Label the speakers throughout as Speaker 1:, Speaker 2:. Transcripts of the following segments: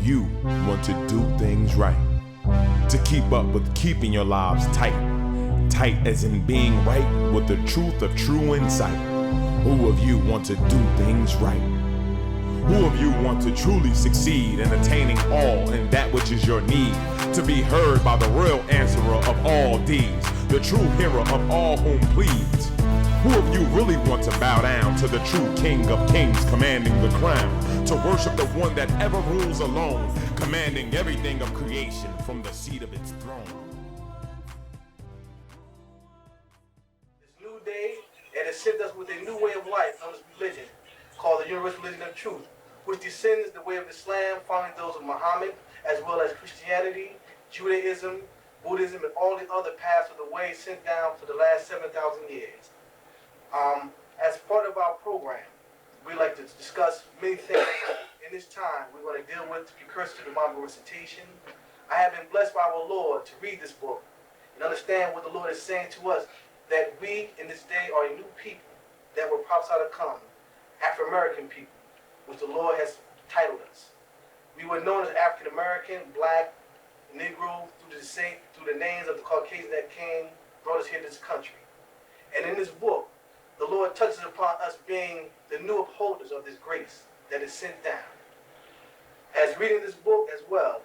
Speaker 1: you want to do things right? To keep up with keeping your lives tight. Tight as in being right with the truth of true insight. Who of you want to do things right? Who of you want to truly succeed in attaining all in that which is your need? To be heard by the real answerer of all deeds, the true hero of all whom pleads. Who of you really want to bow down to the true King of Kings commanding the crown? To worship the one that ever rules alone, commanding everything of creation from the seat of its throne.
Speaker 2: This new day, and it sent us with a new way of life known as religion, called the Universal Religion of Truth, which descends the way of Islam, following those of Muhammad, as well as Christianity, Judaism, Buddhism, and all the other paths of the way sent down for the last 7,000 years. As part of our program, we like to discuss many things. In this time, we're going to deal with the Precursor to the Bible recitation. I have been blessed by our Lord to read this book and understand what the Lord is saying to us, that we in this day are a new people that were prophesied to come, Afro-American people, which the Lord has titled us. We were known as African American, Black, Negro, through the names of the Caucasians that came, brought us here to this country. And in this book, the Lord touches upon us being the new upholders of this grace that is sent down. As reading this book as well,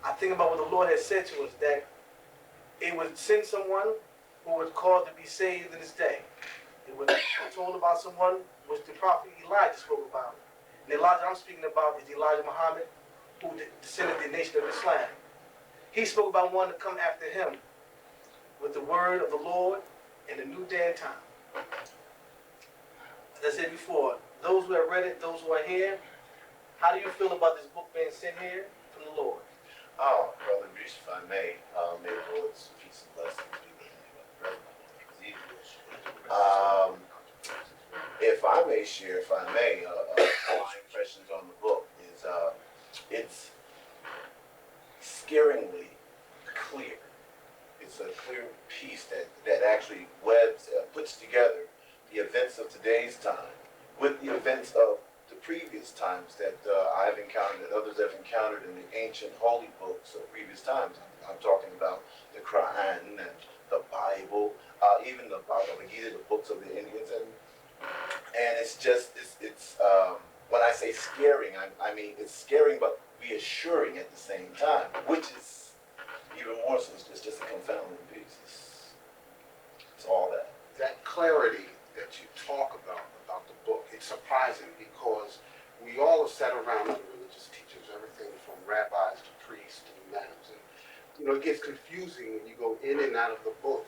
Speaker 2: I think about what the Lord has said to us, that it would send someone who was called to be saved in this day. It was told about someone which the prophet Elijah spoke about. And Elijah I'm speaking about is Elijah Muhammad, who descended the nation of Islam. He spoke about one to come after him with the word of the Lord in a new day and time. As I said before, those who have read it, those who are here, how do you feel about this book being sent here from the Lord?
Speaker 3: Oh, Brother Reese, if I may the Lord's peace and blessings be with you. If I may share, my impressions on the book is it's scaringly clear. It's a clear piece that actually puts together the events of today's time with the events of the previous times that I've encountered, that others have encountered in the ancient holy books of previous times. I'm talking about the Quran and the Bible, even the Bhagavad Gita, the books of the Indians, and it's just when I say scaring, I mean it's scaring but reassuring at the same time, which is even more so. It's just a confounding piece. It's all that.
Speaker 4: That clarity that you talk about the book, it's surprising because we all have sat around under religious teachers, everything from rabbis to priests to imams, and it gets confusing when you go in and out of the book.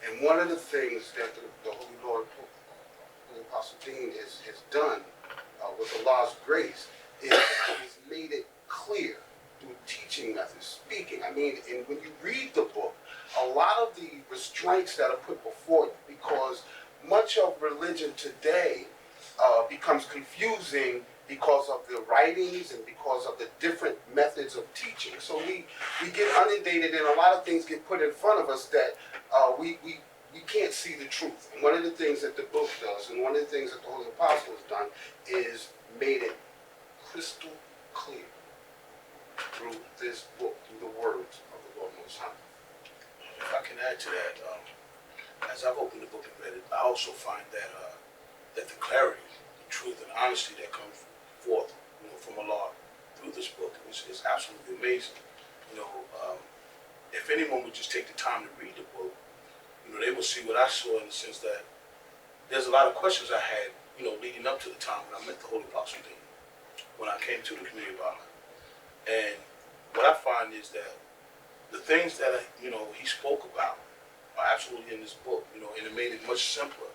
Speaker 4: And one of the things that the Holy Lord, Holy Apostle Dean has done with Allah's grace is that he's made it clear through teaching methods, speaking. I mean, and when you read the book, a lot of the restraints that are put before you, because much of religion today becomes confusing because of the writings and because of the different methods of teaching. So we get inundated and a lot of things get put in front of us that we can't see the truth. And one of the things that the book does, and one of the things that the Holy Apostle has done, is made it crystal clear through this book, through the words of the Lord Most High.
Speaker 5: If I can add to that, as I've opened the book and read it, I also find that that the clarity, the truth, and honesty that comes forth, from Allah through this book is absolutely amazing. If anyone would just take the time to read the book, they will see what I saw in the sense that there's a lot of questions I had, leading up to the time when I met the Holy Apostle Dean, when I came to the Community of A.H.A.D. And what I find is that the things that he spoke about are absolutely in this book, and it made it much simpler,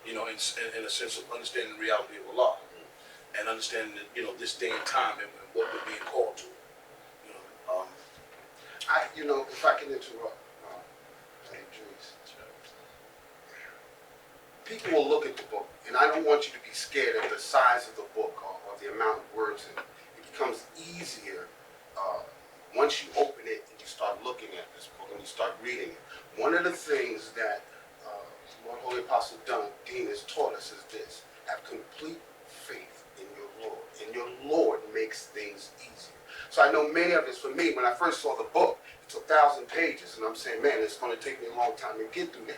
Speaker 5: in a sense of understanding the reality of Allah and understanding that, this day and time and what we're being called to.
Speaker 4: If I can interrupt, Idris, people will look at the book, and I don't want you to be scared of the size of the book or the amount of words in it. It becomes easier once you open it and you start looking at this book and you start reading it. One of the things that Lord Holy Apostle Dean has taught us is this: have complete faith in your Lord, and your Lord makes things easier. So I know many of us, for me, when I first saw the book, it's 1,000 pages, and I'm saying, man, it's going to take me a long time to get through that.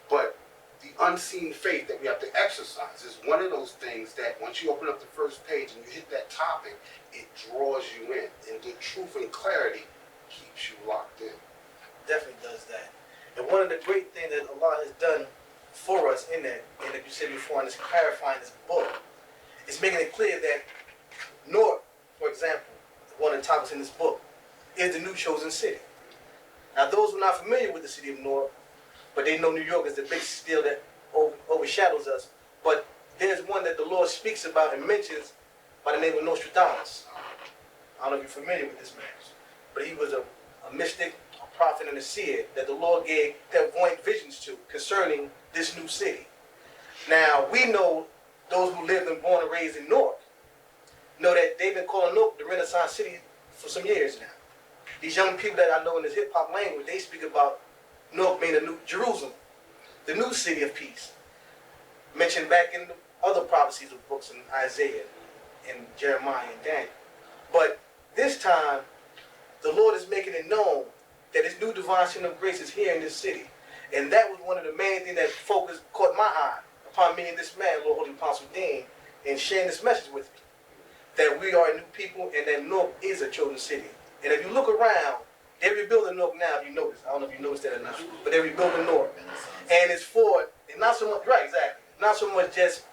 Speaker 4: But the unseen faith that we have to exercise is one of those things that once you open up the first page and you hit that topic, it draws you in. And the truth and clarity keeps you locked in.
Speaker 2: Definitely does that. And one of the great things that Allah has done for us in that, and like you said before, in this clarifying this book, is making it clear that Newark, for example, one of the topics in this book, is the new chosen city. Now, those who are not familiar with the city of Newark, but they know New York is the big steel that overshadows us, but there's one that the Lord speaks about and mentions by the name of Nostradamus. I don't know if you're familiar with this man, but he was a mystic, a prophet, and a seer that the Lord gave clairvoyant visions to concerning this new city. Now, we know those who lived and born and raised in Newark know that they've been calling Newark the Renaissance City for some years now. These young people that I know in this hip-hop language, they speak about Newark being the new Jerusalem, the new city of peace. Mentioned back in the other prophecies of books in Isaiah and Jeremiah and Daniel. But this time, the Lord is making it known that His new divine center of grace is here in this city. And that was one of the main things that caught my eye upon me and this man, Lord Holy Apostle Dean, in sharing this message with me. That we are a new people and that Newark is a chosen city. And if you look around, they're rebuilding Newark now, if you notice. I don't know if you noticed that or not, but they're rebuilding Newark. And it's for, and not so much, right, exactly. Not so much just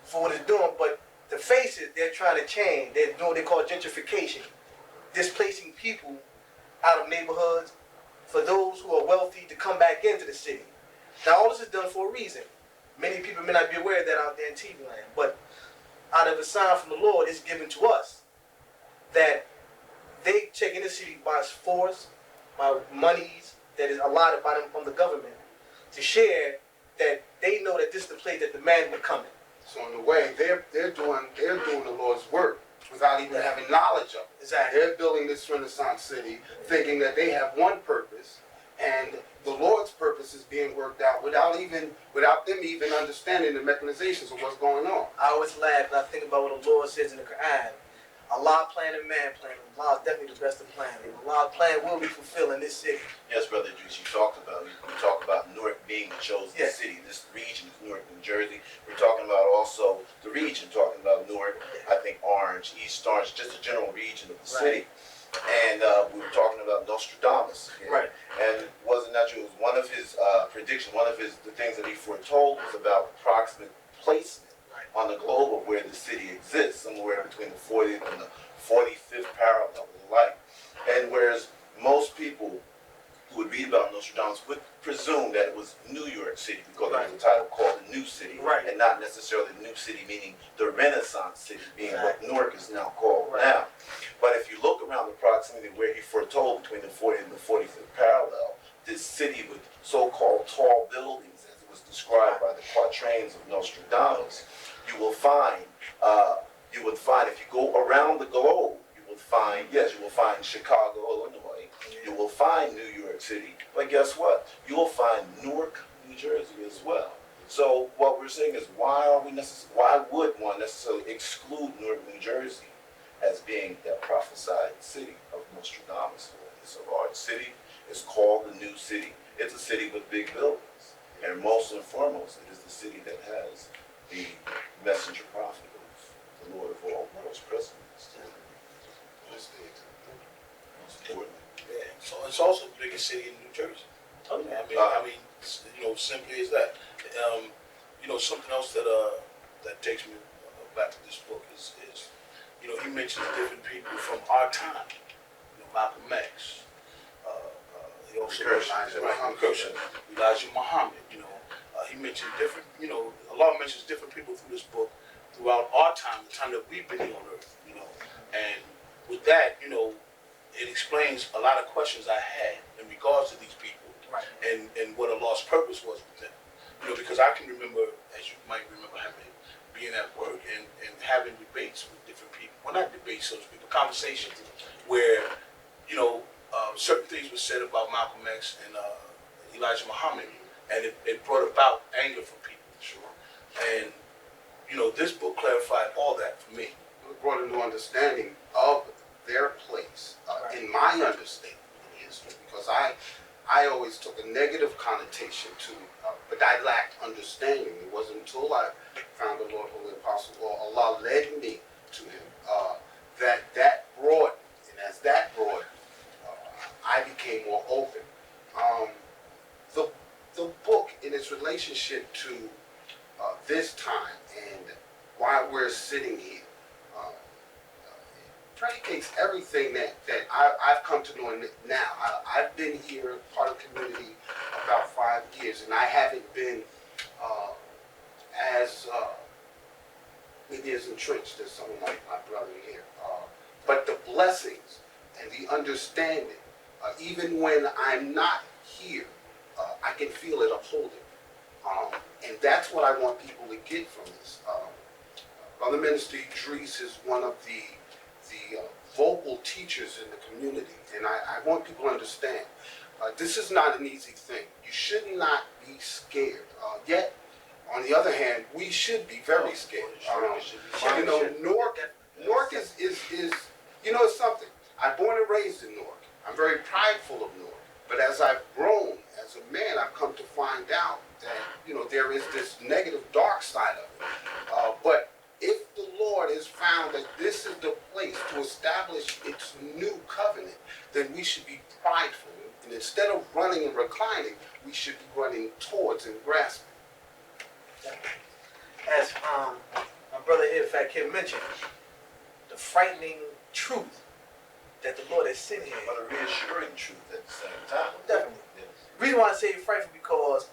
Speaker 2: for what it's doing, but the faces they're trying to change. They're doing what they call gentrification. Displacing people out of neighborhoods for those who are wealthy to come back into the city. Now, all this is done for a reason. Many people may not be aware of that out there in TV land, but out of a sign from the Lord, it's given to us that they taking the city by force, by monies that is allotted by them from the government to share that they know that this is the place that the man would come in.
Speaker 4: So in a way, they're doing the Lord's work without even having knowledge of it.
Speaker 2: Exactly.
Speaker 4: They're building this Renaissance city thinking that they have one purpose, and the Lord's purpose is being worked out without them even understanding the mechanizations of what's going on.
Speaker 2: I always laugh when I think about what the Lord says in the Quran. Allah plan and man plan. Allah is definitely the best of planning. Allah's plan will be fulfilled in this city.
Speaker 3: Yes, Brother Idris, you talked about Newark being the chosen city. This region is Newark, New Jersey. We're talking about also the region, talking about Newark, I think Orange, East Orange, just a general region of the city. And we were talking about Nostradamus.
Speaker 2: Right.
Speaker 3: And wasn't that true? It was one of his predictions, the things that he foretold was about approximate placement on the globe of where the city exists, somewhere between the 40th and the 45th parallel of light. And whereas most people who would read about Nostradamus would presume that it was New York City because it was a title called the New City, and not necessarily the New City meaning the Renaissance City, being what Newark is now called now. But if you look around the proximity where he foretold between the 40th and the 45th parallel, this city with so-called tall buildings, as it was described by the quatrains of Nostradamus, you will find if you go around the globe, you will find Chicago, Illinois, you will find New York City, but guess what? You will find Newark, New Jersey as well. So what we're saying is, why would one necessarily exclude Newark, New Jersey as being that prophesied city of Nostradamus? It's a large city. It's called the New City. It's a city with big buildings. And most and foremost, it is the city that has the messenger prophet of the Lord of all worlds present. Most importantly.
Speaker 5: Yeah, so it's also the biggest city in New Jersey. I mean, simply as that. Something else that takes me back to this book is he mentions different people from our time. Malcolm X. He also Precursor, Elijah Muhammad. He mentioned different. Allah mentions different people through this book throughout our time, the time that we've been here on earth. And with that, it explains a lot of questions I had in regards to these people, and what Allah's purpose was with them. Because I can remember, as you might remember, being at work and having debates with different people. Well, not debates, so to speak, but conversations where, certain things were said about Malcolm X and Elijah Muhammad, and it brought about anger from people. Sure. And, this book clarified all that for me.
Speaker 4: It brought a new understanding of their place negative connotation to it, but I lacked understanding. It wasn't until I found the Lord Holy Apostle, or Allah led me to him, that broadened. And as that broadened, I became more open. The book, in its relationship to this time and why we're sitting here, predicates everything that I've come to know now. I've been here, part of the community, about 5 years, and I haven't been as maybe as entrenched as someone like my brother here. But the blessings and the understanding, even when I'm not here, I can feel it upholding. And that's what I want people to get from this. Brother Minister Idris is one of the vocal teachers in the community, and I want people to understand this is not an easy thing. You should not be scared. Yet, on the other hand, we should be very scared. You know, Newark is you know, it's something. I'm born and raised in Newark. I'm very prideful of Newark. But as I've grown as a man, I've come to find out that, you know, there is this negative, dark side of it. But if the Lord has found that this is the place to establish its new covenant, then we should be prideful. And instead of running and reclining, we should be running towards and grasping.
Speaker 2: As my brother here, Fat Kid, mentioned, the frightening truth that the Lord has sent here.
Speaker 3: But a reassuring truth at the same time.
Speaker 2: Definitely.
Speaker 3: Yes.
Speaker 2: The reason why I say it's frightful because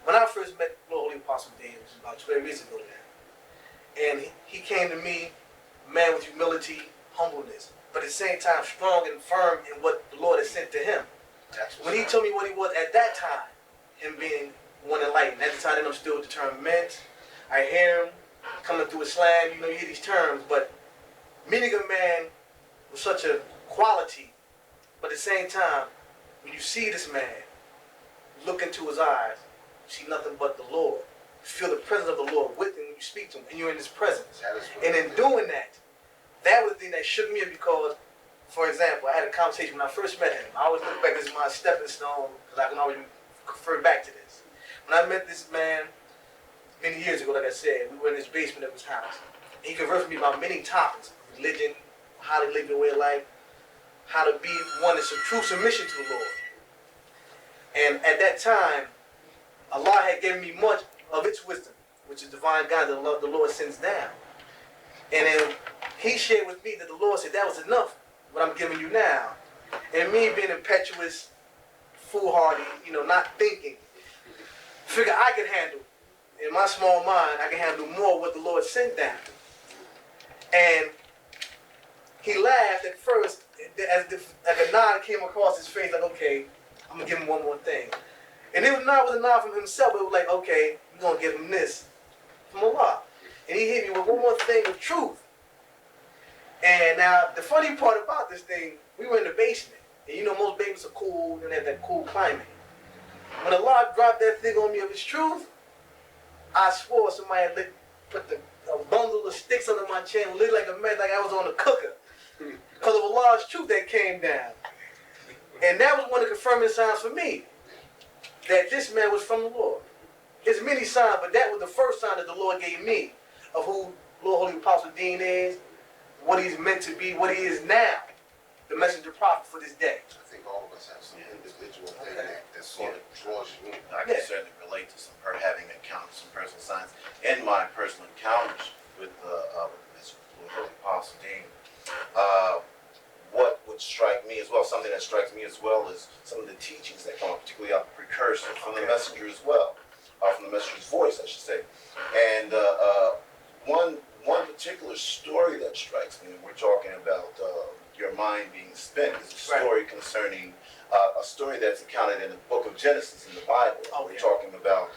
Speaker 2: when I first met Lord Holy Apostle Dean, it was about 12 years ago now, and he came to me, man with humility, humbleness, but at the same time strong and firm in what the Lord has sent to him. When he told me what he was at that time, him being one enlightened, at the time I understood the term meant. I hear him coming through Islam, you know, you hear these terms, but meeting a man with such a quality, but at the same time, when you see this man, look into his eyes, you see nothing but the Lord. You feel the presence of the Lord with him when you speak to him, and you're in his presence. And in doing that, that was the thing that shook me up because, for example, I had a conversation when I first met him. I always look back as my stepping stone because I can always refer back to this. When I met this man many years ago, like I said, we were in his basement of his house. He conversed with me about many topics: religion, how to live your way of life, how to be one in some true submission to the Lord. And at that time, Allah had given me much of its wisdom, which is divine God that the Lord sends down. And then he shared with me that the Lord said that was enough, what I'm giving you now. And me being impetuous, foolhardy, you know, not thinking, figure I could handle, in my small mind, I can handle more what the Lord sent down. And he laughed at first, as if like a nod came across his face, like, okay, I'm going to give him one more thing. And it was not a nod from himself, but it was like, okay, we're going to give him this from Allah. And he hit me with one more thing of truth. And now, the funny part about this thing, we were in the basement. And you know, most basements are cool, and they have that cool climate. When Allah dropped that thing on me of his truth, I swore somebody had put a bundle of sticks under my chin, lit like a man, like I was on a cooker. Because of Allah's truth that came down. And that was one of the confirming signs for me that this man was from the Lord. There's many signs, but that was the first sign that the Lord gave me of who Lord Holy Apostle Dean is, what he's meant to be, what he is now, the messenger prophet for this day.
Speaker 4: I think all of us have some individual thing that sort of draws you in.
Speaker 3: I can certainly relate to her having encountered some personal signs in my personal encounters with the Holy Apostle Dean. What would strike me as well, something that strikes me as well, is some of the teachings that come up, particularly out the Precursor, from the messenger as well, from the messenger's voice, I should say. And one particular story that strikes me, and we're talking about your mind being spent, is a story concerning a story that's accounted in the book of Genesis in the Bible. We're talking about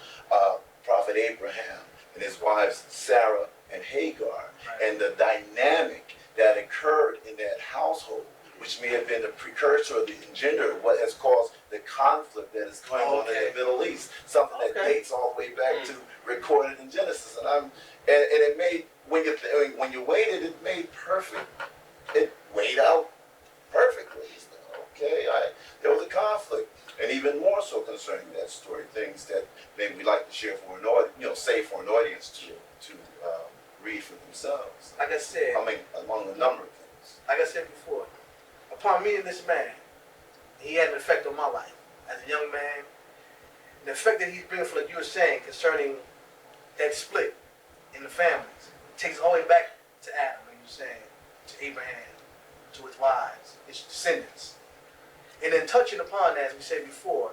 Speaker 3: Prophet Abraham and his wives Sarah and Hagar, and the dynamic that occurred in that household, which may have been the precursor or the engender of what has caused the conflict that is going on in the Middle East, something that dates all the way back to recorded in Genesis. And it made, when you weighed it, it made perfect. It weighed out perfectly. Okay, there was a conflict, And even more so concerning that story, things that maybe we like to share for an audience, say for an audience to read for themselves.
Speaker 2: Like I said,
Speaker 3: I mean, among a number of things.
Speaker 2: like I said before, upon meeting this man, he had an effect on my life as a young man. The effect that he's bringing, like you were saying, concerning that split in the families, takes all the way back to Adam, like you were saying, to Abraham, to his wives, his descendants. And then touching upon that, as we said before,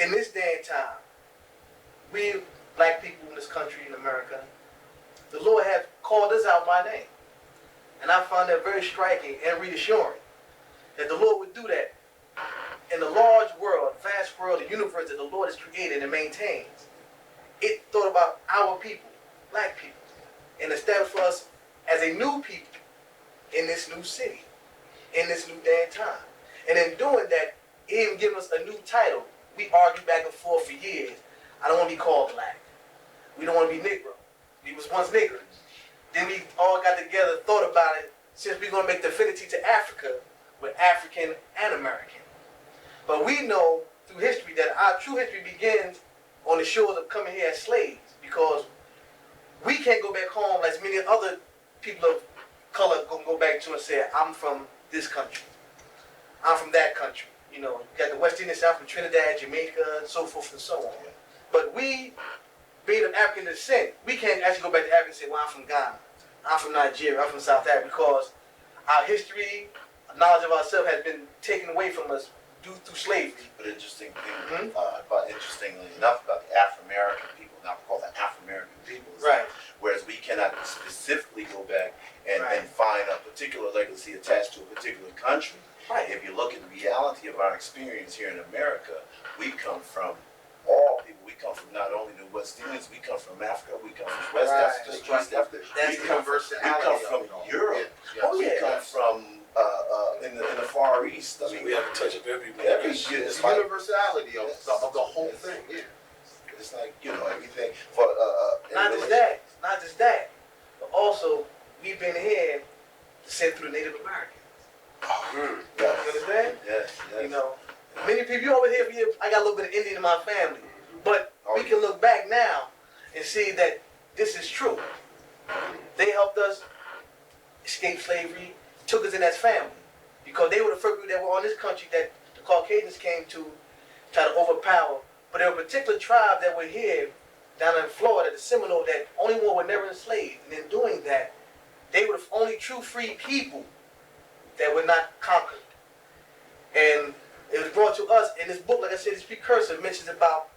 Speaker 2: in this day and time, we black people in this country, in America, the Lord has called us out by name. And I found that very striking and reassuring that the Lord would do that in the large world, vast world, the universe that the Lord has created and maintains. It thought about our people, black people, and established for us as a new people in this new city, in this new day and time. And in doing that, it even given us a new title. We argued back and forth for years. I don't want to be called black. We don't want to be Negro. We was once niggers. Then we all got together, thought about it, since we're going to make the affinity to Africa, we're African and American. But we know through history that our true history begins on the shores of coming here as slaves, because we can't go back home as many other people of color go back to and say, I'm from this country. I'm from that country. You know, you got the West Indians, I'm from Trinidad, Jamaica, and so forth and so on. But we, being of African descent, we can't actually go back to Africa and say, well, I'm from Ghana, I'm from Nigeria, I'm from South Africa, because our history, knowledge of ourselves has been taken away from us due through slavery.
Speaker 3: But interestingly enough, about the Afro-American people, not called the Afro-American people,
Speaker 2: Right.
Speaker 3: Whereas we cannot specifically go back and
Speaker 2: Right.
Speaker 3: find a particular legacy attached to a particular country.
Speaker 2: Right.
Speaker 3: If you look at the reality of our experience here in America, we come from all people. We come from not only the West Indies, we come from Africa, we come from West
Speaker 2: Right.
Speaker 3: Africa, East Africa.
Speaker 2: That's
Speaker 3: we
Speaker 2: the
Speaker 3: come
Speaker 4: universality
Speaker 3: from
Speaker 4: of it all.
Speaker 3: Europe.
Speaker 4: Yeah.
Speaker 2: Oh,
Speaker 3: We
Speaker 2: yeah.
Speaker 3: come from in the Far East. I
Speaker 5: So
Speaker 3: mean,
Speaker 5: we have a touch of everybody.
Speaker 3: it's
Speaker 4: It's the
Speaker 3: like,
Speaker 4: universality of the whole thing, yeah.
Speaker 3: it's like, everything for
Speaker 2: Not just that, but also we've been here sent through the Native Americans.
Speaker 3: Yes.
Speaker 2: You understand?
Speaker 3: Yes, yes.
Speaker 2: You know, many people, you always hear, I got a little bit of Indian in my family, but we can look back now and see that this is true. They helped us escape slavery, took us in as family, because they were the first people that were on this country that the Caucasians came to try to overpower. But there were particular tribes that were here down in Florida, the Seminole, that only one were never enslaved. And in doing that, they were the only true free people that were not conquered. And it was brought to us in this book, like I said, this Precursor mentions about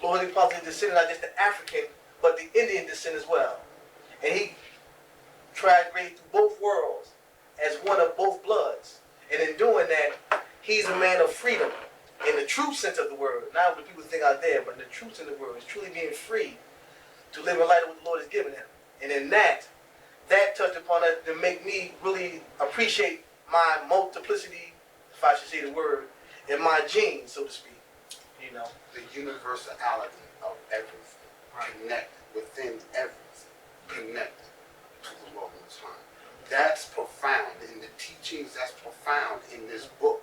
Speaker 2: Lord Holy Apostle descended not just the African, but the Indian descent as well. And he tried to bring through both worlds as one of both bloods. And in doing that, he's a man of freedom in the true sense of the word. Not what people think out there, but in the true sense of the word. Is truly being free to live in light of what the Lord has given him. And in that touched upon us to make me really appreciate my multiplicity, if I should say the word, in my genes, so to speak. You know.
Speaker 4: The universality of everything, connected within everything, connected to the Lord Most High. That's profound in the teachings. That's profound in this book.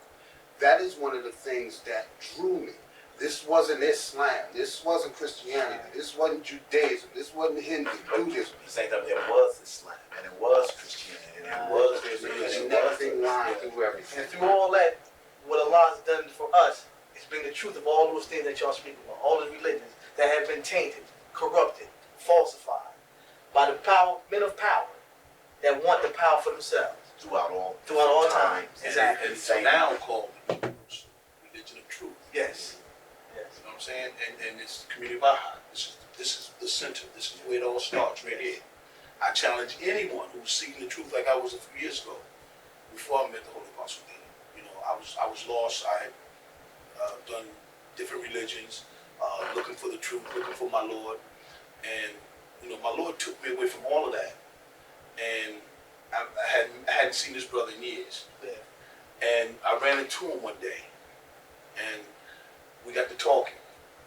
Speaker 4: That is one of the things that drew me. This wasn't Islam. This wasn't Christianity. This wasn't Judaism. This wasn't Hindu, Buddhism.
Speaker 3: The same time, it was Islam, and it was Christianity, and it was
Speaker 4: There's
Speaker 3: Judaism,
Speaker 4: a connecting line through everything.
Speaker 2: And through all that, what Allah has done for us is bring the truth of all those things that y'all speak about, all the religions that have been tainted, corrupted, falsified by the men of power that want the power for themselves.
Speaker 3: throughout all
Speaker 2: time. Exactly.
Speaker 5: And so now called religion of truth.
Speaker 2: Yes.
Speaker 5: You know what I'm saying? And it's Community of A.H.A.D. This is the center. This is where it all starts, right here. I challenge anyone who's seeking the truth like I was a few years ago, before I met the Holy Apostle. You know, I was lost. I had done different religions, looking for the truth, looking for my Lord. And, you know, my Lord took me away from all of that. And I hadn't seen this brother in years.
Speaker 2: Yeah.
Speaker 5: And I ran into him one day. And we got to talking.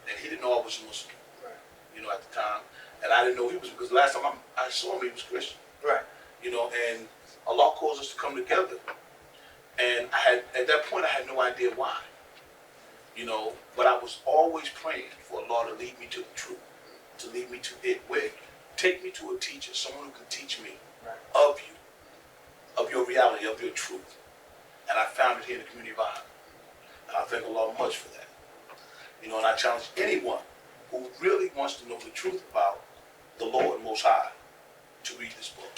Speaker 5: And he didn't know I was Muslim,
Speaker 2: Right.
Speaker 5: you know, at the time. And I didn't know he was, because last time I saw him, he was Christian.
Speaker 2: Right.
Speaker 5: You know, and Allah caused us to come together. And at that point, I had no idea why. You know, but I was always praying for the Lord to lead me to the truth, to lead me to it, where take me to a teacher, someone who can teach me of you, of your reality, of your truth. And I found it here in the Community of A.H.A.D. And I thank the Lord much for that. You know, and I challenge anyone who really wants to know the truth about the Lord Most High to read this book.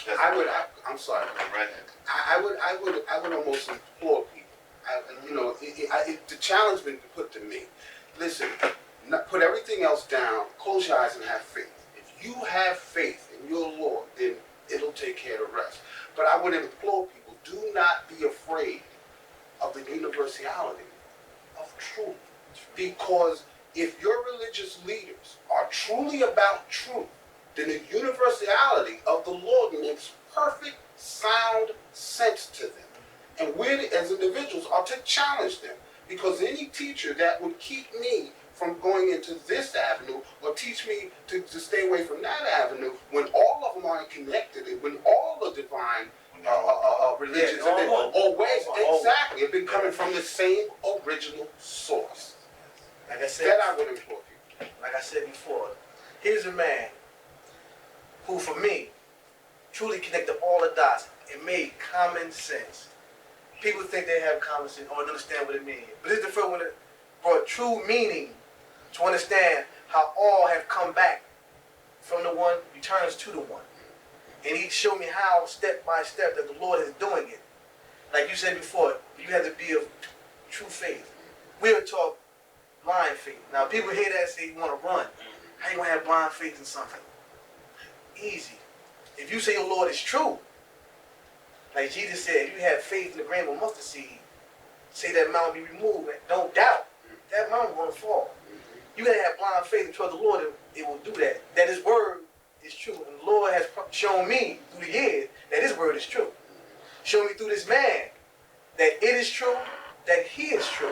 Speaker 4: I'm sorry, right? I would almost implore people. The challenge been put to me. Listen, put everything else down. Close your eyes and have faith. If you have faith in your Lord, then it'll take care of the rest. But I would implore people: do not be afraid of the universality of truth, because if your religious leaders are truly about truth, then the universality of the Lord makes perfect, sound sense to them. And we as individuals are to challenge them, because any teacher that would keep me from going into this avenue or teach me to stay away from that avenue, when all of them are connected, and when all the divine religions have been always, exactly, have been coming from the same original source.
Speaker 2: Like I said,
Speaker 4: That I would implore people.
Speaker 2: like I said before, here's a man who, for me, truly connected all the dots and made common sense. People think they have common sense or understand what it means, but it's the first one that brought true meaning to understand how all have come back from the one returns to the one. And he showed me how, step by step, that the Lord is doing it. Like you said before, you have to be of true faith. We are taught blind faith. Now, people hear that and say, you want to run. How you going to have blind faith in something? Easy. If you say your Lord is true, like Jesus said, if you have faith in the grain of a mustard seed, say that mountain be removed, don't doubt, that mountain going to fall. You got to have blind faith and trust the Lord, and it will do that. That His word is true. And the Lord has shown me through the years that His word is true. Show me through this man that it is true, that He is true.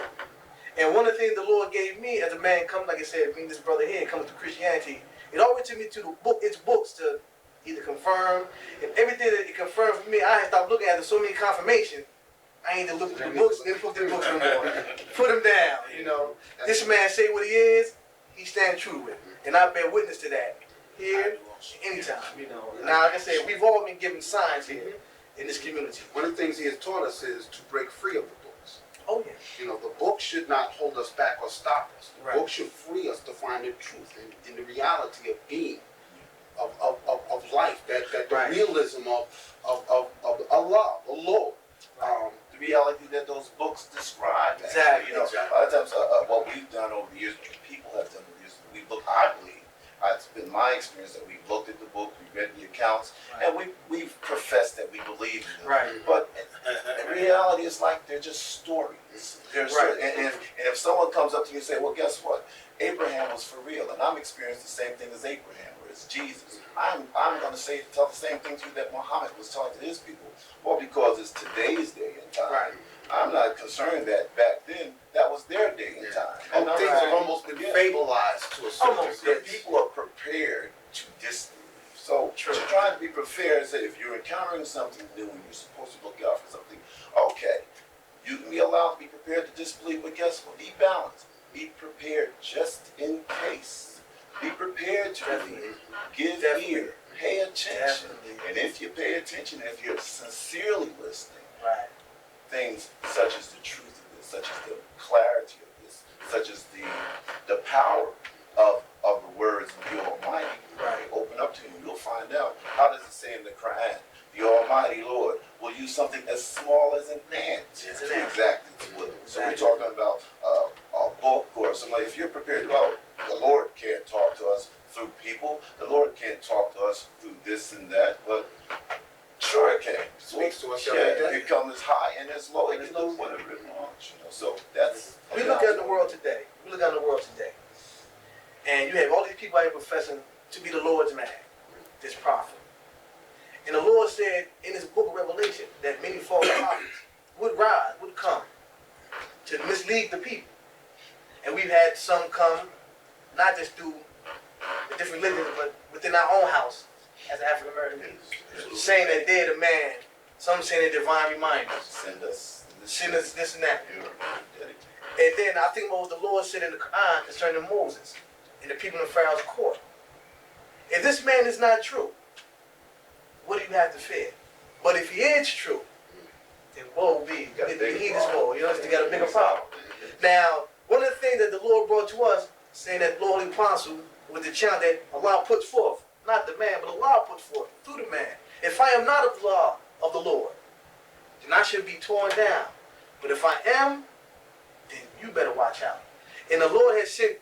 Speaker 2: And one of the things the Lord gave me as a man coming, like I said, being this brother here, coming to Christianity, it always took me to the book, its books to either confirm. And everything that it confirmed for me, I had stopped looking at so many confirmations. I ain't to look at the books, then put the books no more. Put them down, you know. This man say what he is, he stand true with it. And I bear witness to that here, anytime, you know. Now, like I said, we've all been given signs here in this community.
Speaker 4: One of the things He has taught us is to break free of the books.
Speaker 2: Oh, yeah.
Speaker 4: You know, the book should not hold us back or stop us. The
Speaker 2: Right.
Speaker 4: book should free us to find the truth in the reality of being, of life, that the
Speaker 2: Right.
Speaker 4: realism of Allah, the Lord.
Speaker 3: The reality that those books describe.
Speaker 2: Exactly.
Speaker 3: You know, a lot of times what we've done over the years, what people have done over the years, we've looked, I believe, it's been my experience that we've looked at the book, we've read the accounts, and we've professed that we believe in them.
Speaker 2: Right.
Speaker 3: But in reality, it's like they're just stories. They're
Speaker 2: Right.
Speaker 3: and if someone comes up to you and say, well, guess what? Abraham was for real, and I'm experiencing the same thing as Abraham, or as Jesus. I'm going to tell the same thing to you that Muhammad was telling to his people. Well, because it's today's day and time.
Speaker 2: Right.
Speaker 3: I'm not concerned that back then that was their day and time. And
Speaker 4: Things have almost been fableized to a certain
Speaker 2: Almost,
Speaker 4: degree.
Speaker 3: that people are prepared to disbelieve. So just trying to be prepared and say if you're encountering something new and you're supposed to look out for something, okay, you can be allowed to be prepared to disbelieve, but guess what? Be balanced. Be prepared just in case. Be prepared to believe. Give ear. Pay attention.
Speaker 2: Definitely.
Speaker 3: And if you pay attention, if you're sincerely listening,
Speaker 2: Right.
Speaker 3: things such as the truth of this, such as the clarity of this, such as the power of the words of the Almighty,
Speaker 2: Right.
Speaker 3: open up to you, you'll find out. How does it say in the Quran? The Almighty Lord will use something as small as an ant to
Speaker 2: It's an ant.
Speaker 3: exact its will. So we're
Speaker 2: Exactly.
Speaker 3: talking about a book or somebody. If you're prepared, well, the Lord can't talk to us through people. The Lord can't talk to us through this and that, but sure it can.
Speaker 4: Speaks to us
Speaker 3: Yeah,
Speaker 4: every day.
Speaker 3: it comes as high and as low. It can do whatever it wants, you know. So that's.
Speaker 2: We look at the world today. We look at the world today. And you have all these people out here professing to be the Lord's man, this prophet. And the Lord said in His book of Revelation that many false prophets would rise, would come to mislead the people. And we've had some come, not just through the different religions, but within our own house as African American people, saying that they're the man. Some saying they're divine reminders.
Speaker 3: Send us
Speaker 2: Send us this and that. And then I think what the Lord said in the Quran concerning Moses and the people in Pharaoh's court. If this man is not true, what do you have to fear? But if he is true, then woe be. He is woe. You know, you got a bigger problem. Now, one of the things that the Lord brought to us, saying that Lord Apostle, with the challenge that Allah puts forth, not the man, but Allah puts forth through the man. If I am not of the law of the Lord, then I should be torn down. But if I am, then you better watch out. And the Lord has sent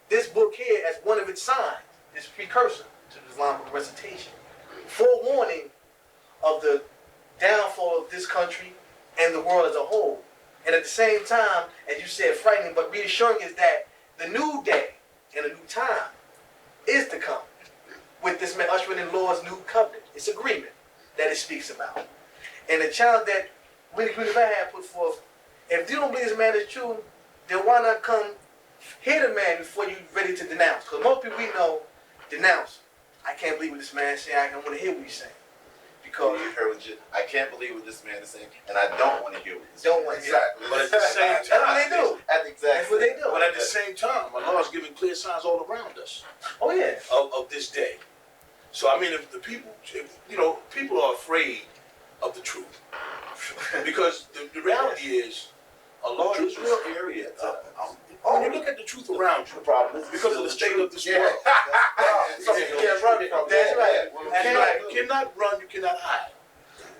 Speaker 2: this book here as one of its signs, this precursor to the Islamic recitation, forewarning of the downfall of this country and the world as a whole. And at the same time, as you said, frightening, but reassuring is that the new day and a new time is to come with this man ushering in Lord's new covenant. It's agreement that it speaks about. And the challenge that we had put forth, if you don't believe this man is true, then why not come hear the man before you're ready to denounce? Because most people we know denounce. I can't believe what this man is saying. I don't want to hear what he's saying. Because
Speaker 3: you heard what I can't believe what this man is saying, and I don't want to hear what this
Speaker 2: don't
Speaker 3: man
Speaker 2: want
Speaker 3: is
Speaker 2: to hear.
Speaker 3: saying.
Speaker 5: But at the same
Speaker 2: That's what
Speaker 5: time,
Speaker 2: they do. That's what they do.
Speaker 5: but at the same time, Allah is giving clear signs all around us
Speaker 2: Oh yeah.
Speaker 5: of this day. So I mean, if the people, people are afraid of the truth, because the reality is, Allah
Speaker 3: Truth
Speaker 5: is
Speaker 3: is scary at times.
Speaker 5: when you look at the truth around you,
Speaker 3: The problem is
Speaker 5: because of the state of this
Speaker 3: Yeah.
Speaker 5: world.
Speaker 3: Something you can't run from.
Speaker 2: That's right.
Speaker 5: You cannot run, you cannot hide.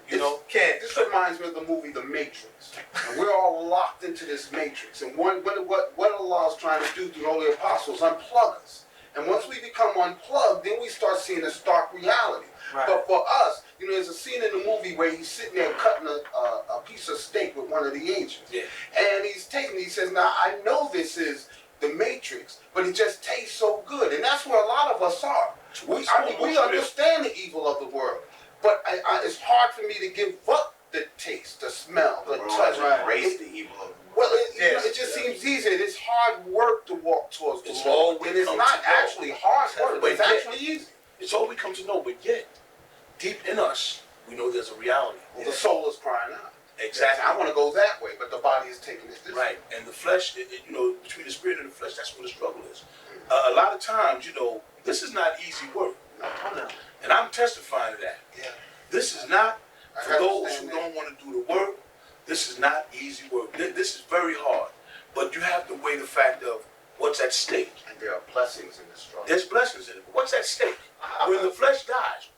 Speaker 5: You know,
Speaker 2: Can't.
Speaker 4: This reminds me of the movie The Matrix. And we're all locked into this matrix. And what Allah is trying to do through the Holy Apostles, unplug us. And once we become unplugged, then we start seeing a stark reality.
Speaker 2: Right.
Speaker 4: But for us, there's a scene in the movie where he's sitting there cutting a piece of steak with one of the angels.
Speaker 5: Yeah.
Speaker 4: And he says, now I know this is the Matrix, but it just tastes so good. And that's where a lot of us are. We understand the evil of the world. But it's hard for me to give up the taste, the smell, the touch.
Speaker 3: Embrace the evil of the world.
Speaker 4: Well, it just seems easier. It's hard work to walk towards the
Speaker 5: It's
Speaker 4: Lord.
Speaker 5: all we
Speaker 4: And it's
Speaker 5: come
Speaker 4: not
Speaker 5: to know.
Speaker 4: actually hard work.
Speaker 5: But
Speaker 4: It's
Speaker 5: yet-
Speaker 4: actually easy.
Speaker 5: it's all we come to know, but yet, deep in us, we know there's a reality.
Speaker 4: Well, the soul is crying out.
Speaker 5: Exactly.
Speaker 4: I want to go that way, but the body is taking it this way.
Speaker 5: Right, and the flesh, between the spirit and the flesh, that's where the struggle is. A lot of times, this is not easy work,
Speaker 2: No.
Speaker 5: and I'm testifying to that.
Speaker 4: Yeah.
Speaker 5: This is not,
Speaker 4: I
Speaker 5: for those who
Speaker 4: understand that.
Speaker 5: don't want to do the work, this is not easy work. This is very hard, but you have to weigh the fact of what's at stake.
Speaker 4: And there are blessings in this struggle.
Speaker 5: There's blessings in it, but what's at stake? When the flesh dies,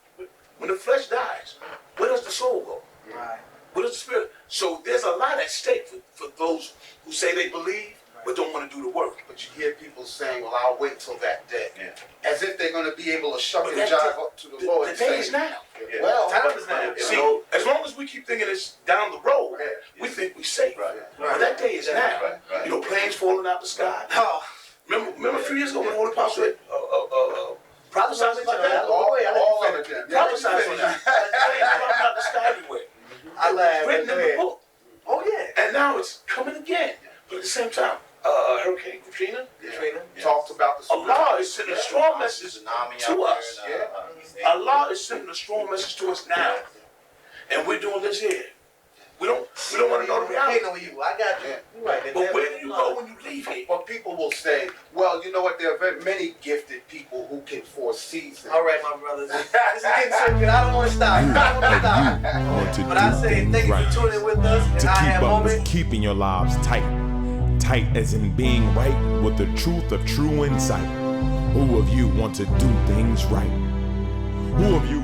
Speaker 5: where does the soul go?
Speaker 2: Right.
Speaker 5: Where does the spirit? So there's a lot at stake for those who say they believe but don't want to do the work.
Speaker 4: But you hear people saying, well, I'll wait till that day.
Speaker 3: Yeah.
Speaker 4: As if they're going to be able to shuck
Speaker 5: But
Speaker 4: and
Speaker 5: that
Speaker 4: jive
Speaker 5: day-
Speaker 4: up to the Lord
Speaker 5: The
Speaker 4: and
Speaker 5: day
Speaker 4: say,
Speaker 5: is now.
Speaker 3: Yeah.
Speaker 4: well,
Speaker 2: Time is now.
Speaker 5: See, as long as we keep thinking it's down the road,
Speaker 4: Yeah.
Speaker 5: we think we're safe.
Speaker 3: Right.
Speaker 5: But that day is now.
Speaker 3: Right.
Speaker 5: Planes falling out the sky.
Speaker 2: Oh.
Speaker 5: Remember a few years ago when the Holy Apostle prophesied about that?
Speaker 4: all of them.
Speaker 5: Prophesied on that. Planes falling out the sky everywhere.
Speaker 2: I laugh.
Speaker 5: Written in the book.
Speaker 2: Oh yeah.
Speaker 5: And now it's coming again. But at the same time, Hurricane Katrina,
Speaker 2: Katrina.
Speaker 4: Talked about the
Speaker 5: Allah is sending a strong message
Speaker 3: Tsunami
Speaker 5: to
Speaker 3: out
Speaker 5: us.
Speaker 3: there,
Speaker 5: Allah is sending a strong message to us now. And we're doing this here. We don't want to know the reality.
Speaker 2: Ain't no evil. I got you.
Speaker 4: Yeah.
Speaker 2: You're right.
Speaker 5: But where do you go when you leave here?
Speaker 4: But people will say, well, you know what? There are very many gifted people who can foresee things.
Speaker 2: All right, my brothers. This is getting so good. I don't want to stop. I don't want to stop.
Speaker 1: Want to
Speaker 2: But I
Speaker 1: do
Speaker 2: say
Speaker 1: things
Speaker 2: thank you
Speaker 1: right.
Speaker 2: for tuning in with us. And
Speaker 1: To
Speaker 2: I
Speaker 1: keep
Speaker 2: have
Speaker 1: up with
Speaker 2: moment.
Speaker 1: keeping your lives tight as in being right with the truth of true insight. Who of you want to do things right? Who of you